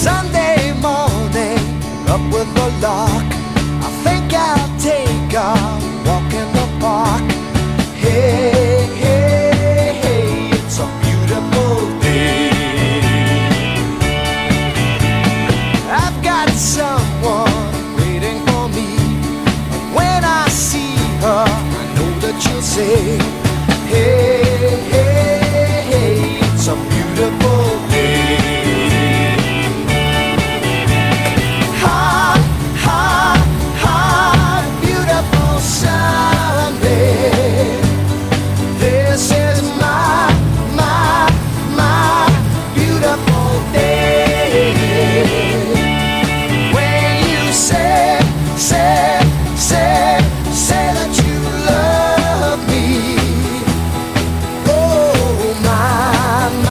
Sunday morning, up with the lark. I think I'll take a walk in the park. Hey, hey, hey, it's a beautiful day. I've got someone waiting for me. When I see her, I know that she'll say